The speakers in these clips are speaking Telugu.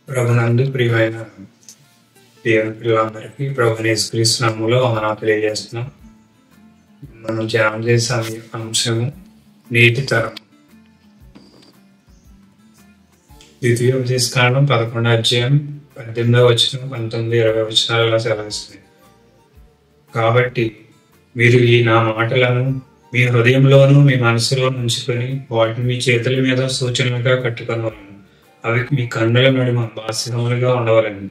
ప్రభునందు ప్రియమైన దేవుని పిల్లలందరికీ ప్రభుని యేసుక్రీస్తు నామములో వందనాలు తెలియజేస్తున్నాం. మనం ధ్యానం చేసే అంశము నీటి తరం. ద్వితీయోపదేశకాండం 11వ అధ్యాయం 18వ వచనం 19, 20 వచనాలు ఇలా సెలవిస్తుంది. కాబట్టి మీరు ఈ నా మాటలను మీ హృదయంలోనూ మీ మనసులో ఉంచుకొని వాటిని మీ చేతుల మీద సూచనలుగా కట్టుకొనవలెను. అవి మీ కన్నుల నడుమ బాసికములుగా ఉండవలెను.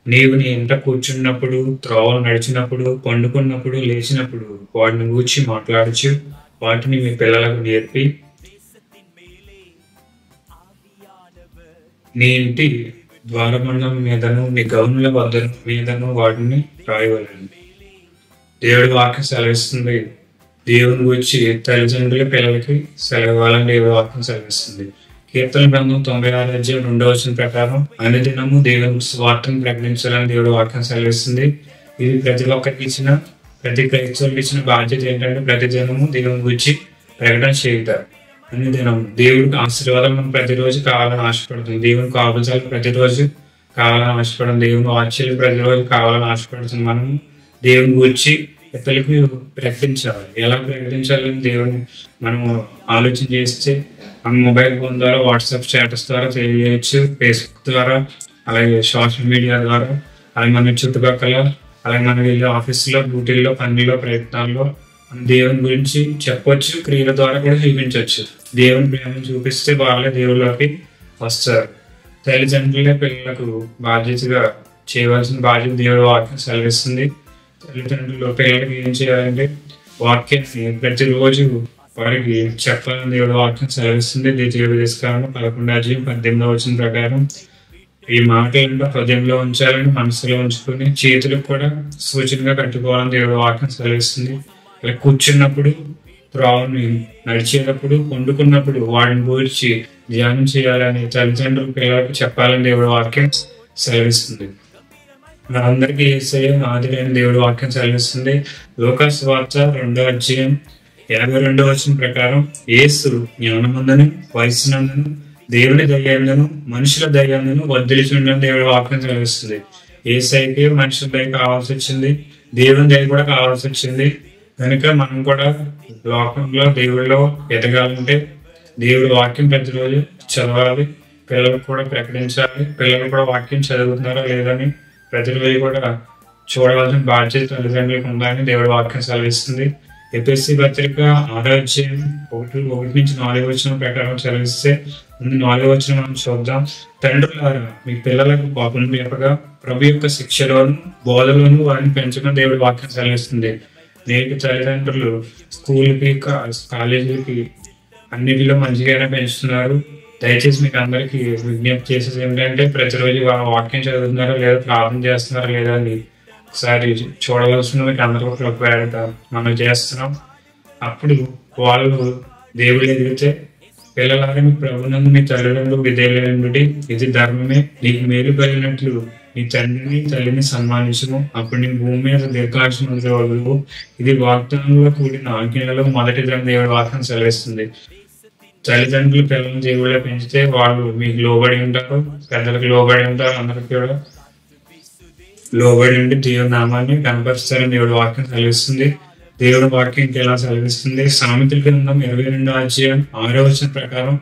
నీవు నీ ఇంట కూర్చున్నప్పుడు, త్రోవలు నడిచినప్పుడు, పండుకున్నప్పుడు, లేచినప్పుడు వాటిని గూర్చి మాట్లాడుచు వాటిని మీ పిల్లలకు నేర్పి నీ ఇంటి ద్వారబంధం మీదను నీ గౌనుల వద్ద మీదను వాటిని రాయవలెను. దేవుడి వాక్యం సెలవిస్తుంది. దేవుని గురించి తల్లిదండ్రుల పిల్లలకి సెలవాలని దేవుడి వాక్యం సెలవిస్తుంది. కీర్తన గ్రంథం 96వ అధ్యాయం 2వ వచనం ప్రకారం అనుదినము దేవుని స్వార్థం ప్రకటించాలని దేవుడి వాక్యం సెలవిస్తుంది. ఇది ప్రతి ఒక్కరికి ఇచ్చిన, ప్రతి క్రైస్తవులకు ఇచ్చిన బాధ్యత ఏంటంటే ప్రతిదినము దేవుని గురించి ప్రకటన చేయుతారు. అనుదినం దేవుడికి ఆశీర్వాదం మనం ప్రతిరోజు కావాలని ఆశపడుతుంది. దేవుని కాపుదల ప్రతిరోజు కావాలని ఆశపడుతుంది. దేవుని వాక్యాలు ప్రతిరోజు కావాలని ఆశపడుతుంది. మనం దేవుని గురించి ఇతరులకు ప్రకటించాలి. ఎలా ప్రకటించాలని దేవుని మనం ఆలోచన చేస్తే మన మొబైల్ ఫోన్ ద్వారా, వాట్సాప్ స్టేటస్ ద్వారా తెలియజేయచ్చు, ఫేస్బుక్ ద్వారా, అలాగే సోషల్ మీడియా ద్వారా, అలాగే మన చుట్టుపక్కల, అలాగే మన వెళ్ళే ఆఫీసులో, డ్యూటీల్లో, పనుల్లో, ప్రయత్నాల్లో మన దేవుని గురించి చెప్పొచ్చు. క్రియల ద్వారా కూడా చూపించవచ్చు. దేవుని ప్రేమను చూపిస్తే వాళ్ళే దేవుళ్ళకి వస్తారు. తల్లిదండ్రులే పిల్లలకు బాధ్యతగా చేయవలసిన బాధ్యత దేవుడి వాక్యం సెలవిస్తుంది. తల్లిదండ్రులు పిల్లలకి ఏం చేయాలంటే వాక్యాన్ని ప్రతిరోజు వారికి చెప్పాలని దేవుడి వాక్యం సెలవిస్తుంది. ద్వితీయోపదేశకాండం 11వ అధ్యాయం 18వ వచనం ప్రకారం ఈ మాటలను హృదయంలో ఉంచాలని, మనసులో ఉంచుకొని చేతులకు కూడా సూచనగా కట్టుకోవాలని దేవుడి వాక్యం సెలవిస్తుంది. ఇలా కూర్చున్నప్పుడు, త్రోవని నడిచేటప్పుడు, పండుకున్నప్పుడు వాడిని గురించి ధ్యానం చేయాలని తల్లిదండ్రులు పిల్లలకు చెప్పాలని దేవుడి వాక్యం సెలవిస్తుంది. మనందరికీ యేసయ్య మాదిరైన దేవుడి వాక్యం సెలవిస్తుంది. లూకా సువార్త 2వ అధ్యాయం 52వ వచనం ప్రకారం యేసు జ్ఞానమందును, వయస్సునందును, దేవుని దయ్యందును, మనుషుల దయ్యందును వర్ధిల్లుచుండని దేవుడి వాక్యం సెలవిస్తుంది. యేసయ్యకి మనుషుల దయ కావాల్సి వచ్చింది, దేవుని దయ కూడా కావాల్సి వచ్చింది. కనుక మనం కూడా లోకంలో దేవుడిలో ఎదగాలంటే దేవుడి వాక్యం ప్రతిరోజు చదవాలి, పిల్లలకు కూడా ప్రకటించాలి. పిల్లలు కూడా వాక్యం చదువుతున్నారా లేదని ప్రతిరోజు కూడా చూడవలసిన బాధ్యత తల్లిదండ్రులకు ఉందని దేవుడి వాక్యం సెలవిస్తుంది. ఎఫెసీ పత్రిక 6వ అధ్యాయం 1 నుంచి 4 వచనం ప్రకారం సెలవిస్తే ముందు 4వ వచనం మనం చూద్దాం. తండ్రులారా మీ పిల్లలకు పాపం లేపగా ప్రభు యొక్క శిక్షలోను బోధలోను వారిని పెంచడం దేవుడి వాక్యం సెలవిస్తుంది. నేటి తల్లిదండ్రులు స్కూల్కి, కాలేజీలకి అన్నిటిలో మంచిగానే పెంచుతున్నారు. దయచేసి మీకు అందరికీ విజ్ఞప్తి చేసేది ఏంటంటే ప్రతిరోజు వాళ్ళ వాక్యం చదువుతున్నారా లేదా, ప్రార్థన చేస్తున్నారా లేదా అని ఒకసారి చూడవలసిన మీకు అందరికీ మనం చేస్తున్నాం. అప్పుడు వాళ్ళు దేవుడు ఎదిగితే పిల్లలాగా మీ ప్రభునందు మీ తల్లిదండ్రులు విధేయులైనటువంటి ఇది ధర్మమే, నీకు మేలు కలిగినట్లు నీ తండ్రిని తల్లిని సన్మానించము, అప్పుడు నీ భూమి మీద దీర్ఘాయుష్యం ఉండేవాళ్ళు. ఇది వాగ్దానంలో కూడిన ఆజ్ఞలలో మొదటిదని దేవుడి వాక్యం సెలవిస్తుంది. తల్లిదండ్రులు పిల్లలను దేవుళ్ళ పెంచితే వాళ్ళు మీకు లోబడి ఉంటారు, పెద్దలకు లోబడి ఉంటారు, అందరికీ కూడా లోబడి ఉండి దేవుడి నామాన్ని కనపరుస్తారని దేవుడి వాక్యం సెలవిస్తుంది. దేవుడి వాక్యం ఇంకెలా సెలవిస్తుంది. సామెతల గ్రంథం 22వ అధ్యాయం 6వ వచనం ప్రకారం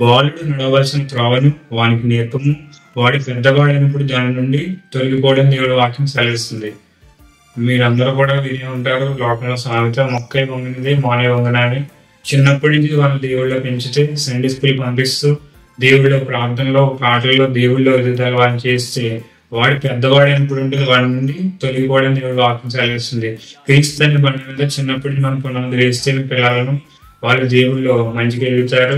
బాలుడు నడవలసిన త్రోవను వానికి నేర్పము, వాడి పెద్దవాడైనప్పుడు దాని నుండి తొలగిపోవడం దేవుడి వాక్యం సెలవిస్తుంది. మీరందరూ కూడా విని ఉంటారు లోకంలో సామెత, మొక్కే వంగినది మోనే వంగన అని. చిన్నప్పటి నుంచి వాళ్ళు దేవుళ్ళో పెంచితే సండే స్కూల్ పంపిస్తూ దేవుళ్ళ ప్రార్థనలో, పాటల్లో దేవుళ్ళో ఎదుగుదల వాళ్ళని చేస్తే వాడు పెద్దవాడైనప్పుడు ఉంటుంది వాడి నుండి తొలగిపోవడం దేవుడు వాక్యం సెలవిస్తుంది. క్రీస్తు బండి మీద చిన్నప్పటి మనం పునాది వేస్తే పిల్లలను వాళ్ళు దేవుళ్ళు మంచిగా ఎదుగుతారు.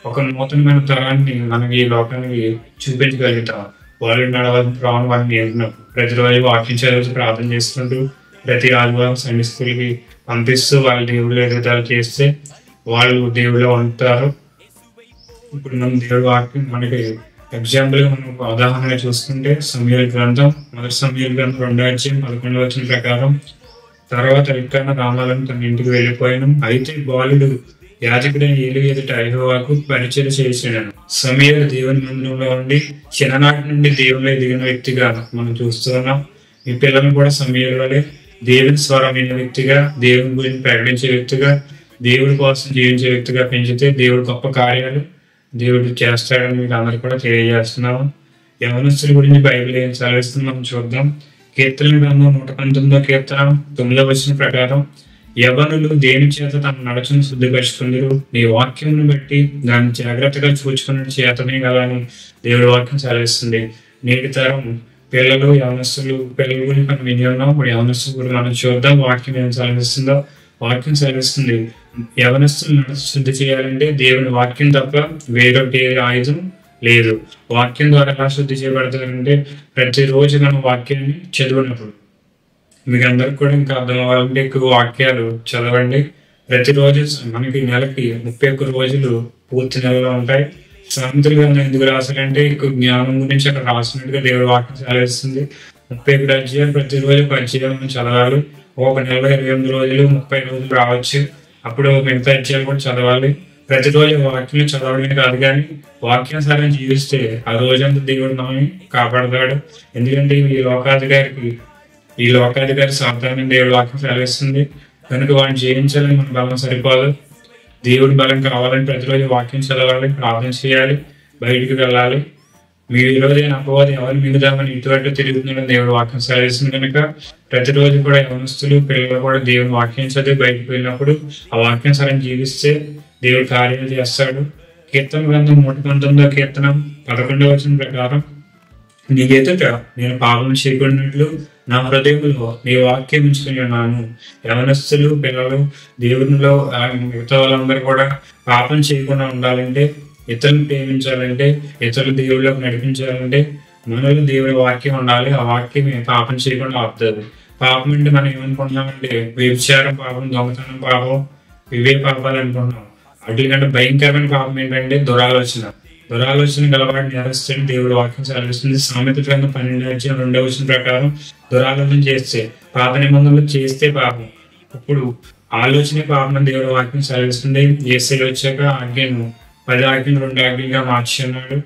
ఒక నూతనమైన తరాన్ని మనకి ఈ లోకానికి చూపించగలుగుతాం. వాళ్ళు నడవాలని ప్రాణం వాళ్ళని నేర్పినప్పుడు ప్రతిరోజు వాక్యం చదివి ప్రార్థన చేసుకుంటూ ప్రతి ఆదివారం సండే స్కూల్కి పంపిస్తూ వాళ్ళ దేవుళ్ళు ఎదుగుదల చేస్తే వాళ్ళు దేవుళ్ళు ఉంటారు. ఇప్పుడు మనం దేవుడి వాక్యం మనకి ఎగ్జాంపుల్ గా మనం ఉదాహరణ చూసుకుంటే సమూయేలు గ్రంథం 1వ సమూయేలు గ్రంథం 2వ అధ్యాయం 11వ వచనం ప్రకారం తర్వాత ఎల్కానా రామాలను తన ఇంటికి వెళ్ళిపోయాను. అయితే బాలుడు యాజకుడైన ఏలీ ఎదుట యెహోవాకు పరిచర్య చేసినాను. సమూయేలు దేవుని మందిరంలో ఉండి చిన్ననాటి నుండి దేవునిలో ఎదిగిన వ్యక్తిగా మనం చూస్తున్నాం. మీ పిల్లలను కూడా సమూయేలు వలె దేవుని స్వరమైన వ్యక్తిగా, దేవుని గురించి ప్రకటించే వ్యక్తిగా, దేవుడి కోసం జీవించే వ్యక్తిగా పెంచితే దేవుడు గొప్ప కార్యాలు దేవుడు చేస్తాడని మీకు అందరు కూడా తెలియజేస్తున్నాము. యవనస్తుల గురించి బైబిల్ ఏం సెలవిస్తుంది మనం చూద్దాం. కీర్తన గ్రంథం 119వ కీర్తన 9వ వచనం ప్రకారం, యవనులు దేని చేత తమ నడచను శుద్ధిపరుచుకుందరు, నీ వాక్యంను బట్టి దాన్ని జాగ్రత్తగా చూచుకున్న చేతనే కదా అని దేవుడి వాక్యం సెలవిస్తుంది. నేటి తరం పిల్లలు యవనస్తులు పిల్లల గురించి మనం విని ఉన్నాం. ఇప్పుడు యవనస్తుల గురించి మనం చూద్దాం వాక్యం ఏం సెలవిస్తుందో. వాక్యం సెలవిస్తుంది, యవనస్తులను శుద్ధి చేయాలంటే దేవుని వాక్యం తప్ప వేరొకటి ఆయుధం లేదు. వాక్యం ద్వారా ఎలా శుద్ధి చేయబడతారంటే ప్రతిరోజు మనం వాక్యాన్ని చదివినప్పుడు. మీకు అందరికి కూడా ఇంకా అర్థం అవ్వాలంటే ఎక్కువ వాక్యాలు చదవండి. ప్రతిరోజు మనకి నెలకి 31 రోజులు పూర్తి నెలలో ఉంటాయి. సామెతల గ్రంథం ఎందుకు రాశారంటే ఎక్కువ జ్ఞానం గురించి అక్కడ రాసినట్టుగా దేవుడి వాక్యం సెలవిస్తుంది. 31 అధ్యాయాలు ప్రతిరోజు 10 అధ్యాయాలు మనం చదవాలి. ఒక నెలలో 28 రోజులు 30 రోజులు రావచ్చు. అప్పుడు మిగతా అధ్యాయాలు కూడా చదవాలి. ప్రతిరోజు వాక్యం చదవడమే కాదు, కానీ వాక్యానుసారం జీవిస్తే ఆ రోజంతా దేవుడు మనల్ని కాపాడతాడు. ఎందుకంటే ఈ లోకాధికారి సాధారణ దేవుడు వాక్యం సెలవిస్తుంది కనుక వాడిని జయించాలని మన బలం సరిపోదు. దేవుడి బలం కావాలని ప్రతిరోజు వాక్యం చదవాలి, ప్రార్థన చేయాలి, బయటికి వెళ్ళాలి. మీ విరోధైన అపవాది ఎవరు మిగుదామని ఇటువంటి తిరుగుతుందని దేవుడు వాక్యం సెలవిస్తుంది కనుక ప్రతిరోజు కూడా యవనస్తులు పిల్లలు కూడా దేవుని వాక్యం చదివి బయటకు వెళ్ళినప్పుడు ఆ వాక్యం సరైన జీవిస్తే దేవుడు కార్యాలు చేస్తాడు. కీర్తన గ్రంథం 119వ కీర్తన 11వ వచనం ప్రకారం, నీ ఎదుట నేను పాపం చేయకున్నట్లు నా హృదయంలో నీ వాక్యం ఉంచుకుని ఉన్నాను. యవనస్తులు పిల్లలు దేవునిలో మిగతా వాళ్ళందరూ కూడా పాపం చేయకుండా ఉండాలంటే, ఇతరులను ప్రేమించాలంటే, ఇతరులు దేవుళ్ళకి నడిపించాలంటే మనలో దేవుడి వాక్యం ఉండాలి. ఆ వాక్యం పాపం చేయకుండా ఆపుతుంది. పాపం అంటే మనం ఏమనుకుంటున్నామంటే వ్యభిచారం పాపం, దొంగతనం పాపం, ఇవే పాపాలు అనుకుంటున్నాం. వాటికంటే భయంకరమైన పాపం ఏంటంటే దురాలోచన గలవాడిని నేరస్తుని దేవుడు వాక్యం సెలవిస్తుంది. సామెతల గ్రంథం 12వ అధ్యాయం 2వ వచనం ప్రకారం, దురాలోచన చేస్తే పాత నిబంధనలు చేస్తే పాపం. ఇప్పుడు ఆలోచనే పాపం దేవుడు వాక్యం సెలవిస్తుంది. యేసయ్య వచ్చాక ఆజ్ఞను 10 ఆజ్ఞలు 2 ఆజ్ఞలుగా మార్చి ఉన్నాడు.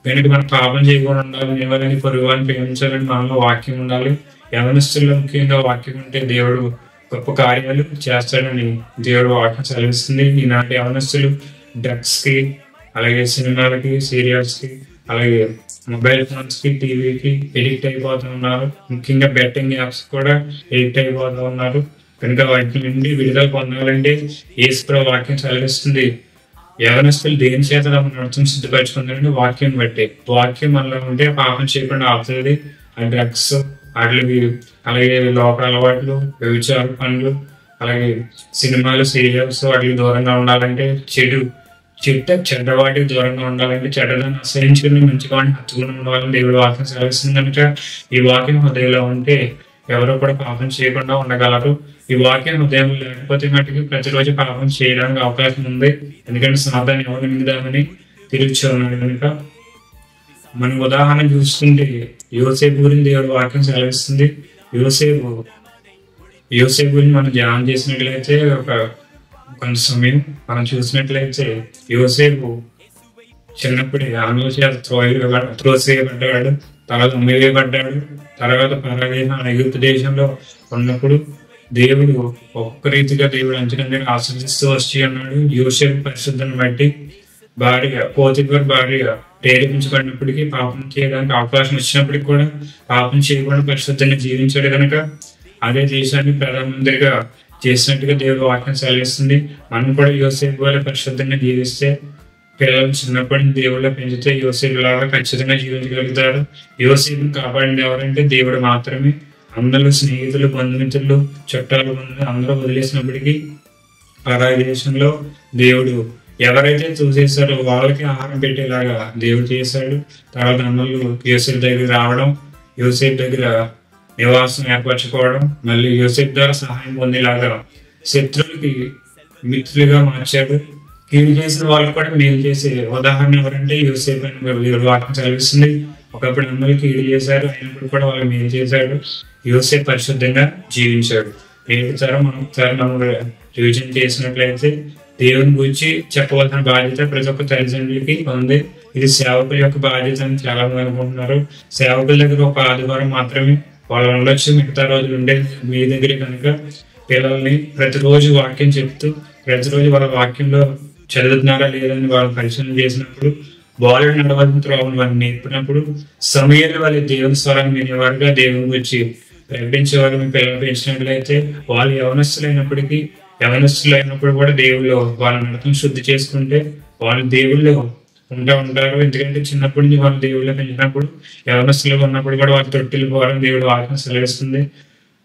కనుక మనం పాపం చేయకుండా ఉండాలి, నివాలని పొరుగువాన్ని ప్రేమించాలని మనలో వాక్యం ఉండాలి. యవనస్తుల్లో ముఖ్యంగా వాక్యం ఉంటే దేవుడు గొప్ప కార్యాలు చేస్తాడని దేవుడు వాక్యం సెలవిస్తుంది. ఈనాటి యవనస్తులు డ్రగ్స్ కి, అలాగే సినిమాలకి, సీరియల్స్ కి, అలాగే మొబైల్ ఫోన్స్ కి, టీవీకి ఎడిక్ట్ అయిపోతూ ఉన్నారు. ముఖ్యంగా బెట్టింగ్ యాప్స్ కూడా ఎడిక్ట్ అయిపోతూ ఉన్నారు. కనుక వాటి నుండి విడుదల పొందాలంటే యేసు వాక్యం సెలవిస్తుంది, యవనస్తులు దేని చేత నడుచుని సిద్ధపరచుకుంటారంటే వాక్యం బట్టి. వాక్యం మనలో ఉంటే పాపం చేయకుండా ఆపుతుంది. ఆ డ్రగ్స్ వాటికి, అలాగే లోక అలవాట్లు, వ్యభిచార పనులు, అలాగే సినిమాలు, సీరియల్స్ వాటికి దూరంగా ఉండాలంటే, చెడ్డ వాటికి దూరంగా ఉండాలంటే, చెడ్డదాన్ని అసహించుకుని మంచిగా వాటిని హత్తుకుని ఉండాలని దేవుడు వాక్యం సెలవిస్తుంది కనుక ఈ వాక్యం హృదయంలో ఉంటే ఎవరో కూడా పాపం చేయకుండా ఉండగలరు. ఈ వాక్యం హృదయం లేకపోతే మటుకు ప్రతిరోజు పాపం చేయడానికి అవకాశం ఉంది. ఎందుకంటే సాధారణ ఎవరు మింగుదామని తిరిగి ఉన్నాడు కనుక. మనం ఉదాహరణ చూస్తుంటే యోసేపు గురించి దేవుడు వాక్యం సెలవిస్తుంది. యోసేపు గురించి మనం ధ్యానం చేసినట్లయితే కొంత సమయం మనం చూసినట్లయితే యోసేపు చిన్నప్పుడే ఆమె చేత త్రోసేయబడ్డాడు, తర్వాత అమ్మవేయబడ్డాడు. తర్వాత పరదేశం ఐగుప్తు దేశంలో ఉన్నప్పుడు దేవుడు ఒక్క రీతిగా దేవుడు అంచనా ఆశ్రదిస్తూ వచ్చి అన్నాడు. యోసేపు పరిశుద్ధాన్ని బట్టి పోతిఫర్ భార్య ప్రేరేపించబడినప్పటికీ పాపం చేయడానికి అవకాశం వచ్చినప్పటికీ కూడా పాపం చేయకుండా పరిశుద్ధంగా జీవించాడు కనుక అదే దేశాన్ని ప్రధానమంత్రిగా చేసినట్టుగా దేవుడు వాక్యం సెలవిస్తుంది. మనం కూడా యోసేపు వల్ల పరిశుద్ధంగా జీవిస్తే, పిల్లలు చిన్నప్పటి నుంచి దేవుళ్ళ పెంచితే యోసేపు లాగా ఖచ్చితంగా జీవించగలుగుతారు. యోసేపుని కాపాడింది ఎవరంటే దేవుడు మాత్రమే. అందరూ స్నేహితులు, బంధుమిత్రులు, చుట్టాలు అందరూ వదిలేసినప్పటికీ పరాయి దేశంలో దేవుడు ఎవరైతే చూసేసారో వాళ్ళకి ఆహారం పెట్టేలాగా దేవుడు చేశాడు. తర్వాత అందరూ యోసేపు దగ్గర రావడం, యోసేపు దగ్గర నివాసం ఏర్పరచుకోవడం, మళ్ళీ యోసేపు ద్వారా సహాయం పొందేలాగా శత్రువులకి మిత్రులుగా మార్చాడు. కీడు చేసిన వాళ్ళు కూడా మేలు చేసే ఉదాహరణ ఎవరంటే యోసేపు అని వాక్యం చదివిస్తుంది. ఒకప్పుడు అందరికీ కీడు చేశారు, అయినప్పుడు కూడా వాళ్ళు మేలు చేశాడు. యోసేపు పరిశుద్ధంగా జీవించాడు. నేటి తరం మనం రివిజన్ చేసినట్లయితే దేవుని గురించి చెప్పవలసిన బాధ్యత ప్రతి ఒక్క తల్లిదండ్రులకి ఉంది. ఇది సేవకుల యొక్క బాధ్యత అని చాలా మంది అనుకుంటున్నారు. సేవకుల దగ్గర ఒక ఆదివారం మాత్రమే వాళ్ళు ఉండొచ్చు, మిగతా రోజులు ఉండే మీ దగ్గర కనుక పిల్లల్ని ప్రతిరోజు వాక్యం చెప్తూ ప్రతిరోజు వాళ్ళ వాక్యంలో చదువుతున్నారా లేదని వాళ్ళు పరిశీలన చేసినప్పుడు, బాలుడు నడవలసిన త్రోవను వాళ్ళు నేర్పినప్పుడు, సమయాలు వాళ్ళు దేవుని స్వరాన్ని వినేవారుగా దేవుని గురించి ప్రకటించేవారు మీ పిల్లలు పెంచినట్లయితే వాళ్ళు యవనస్తులు అయినప్పుడు కూడా దేవుళ్ళు వాళ్ళ నడకను శుద్ధి చేసుకుంటే వాళ్ళు దేవుళ్ళు ఉంటారు. ఎందుకంటే చిన్నప్పటి నుంచి వాళ్ళు దేవుళ్ళు పెంచినప్పుడు, యవనస్తులు ఉన్నప్పుడు కూడా వాళ్ళ తొట్టిలు పోవాలని దేవుడు వాక్యం సెలవిస్తుంది.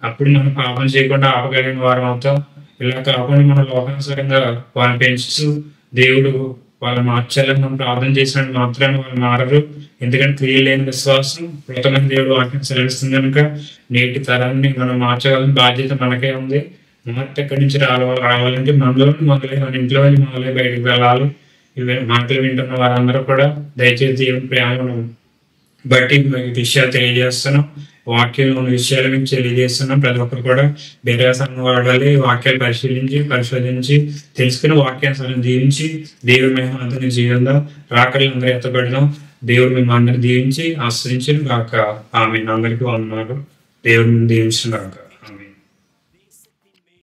అప్పుడు మనం పాపం చేయకుండా ఆపగలిగిన వారం అవుతాం. ఇలా కాకుండా మనం లోకానుసారంగా వాళ్ళని పెంచుతూ దేవుడు వాళ్ళు మార్చాలని మనం ప్రార్థన చేసినట్టు మాత్రాన్ని వాళ్ళు మారరు. ఎందుకంటే క్రియలు లేని విశ్వాసం మృతమైన దేవుడు వాక్యం సెలవిస్తుంది కనుక నేటి తరాన్ని మనం మార్చగలని బాధ్యత మనకే ఉంది. మార్పు ఎక్కడి నుంచి రావాలంటే మనలో మొదలై మన ఇంట్లో వెళ్ళి మొదలై బయటకు వెళ్ళాలి. ఇవి మాటలు వింటున్న వారందరూ కూడా దయచేసి దేవుని ప్రేమను బట్టి విషయాలు తెలియజేస్తున్నాం. వాక్యంలో ఉన్న విషయాలు మీకు తెలియజేస్తున్నాం. ప్రతి ఒక్కరు కూడా బెరసాన్ని వాడాలి. వాక్యాలు పరిశోధించి తెలుసుకుని వాక్యాన్ని దీవించి దేవుడి మేము అందరినీ జీవిద్దాం. రాకలు అందరూ ఎత్తబడదాం. దేవుడు మేము అందరినీ దీవించి ఆశ్రయించి కాక ఆమె అందరికీ వందనాలు. దేవుడిని దీవించిన కాక.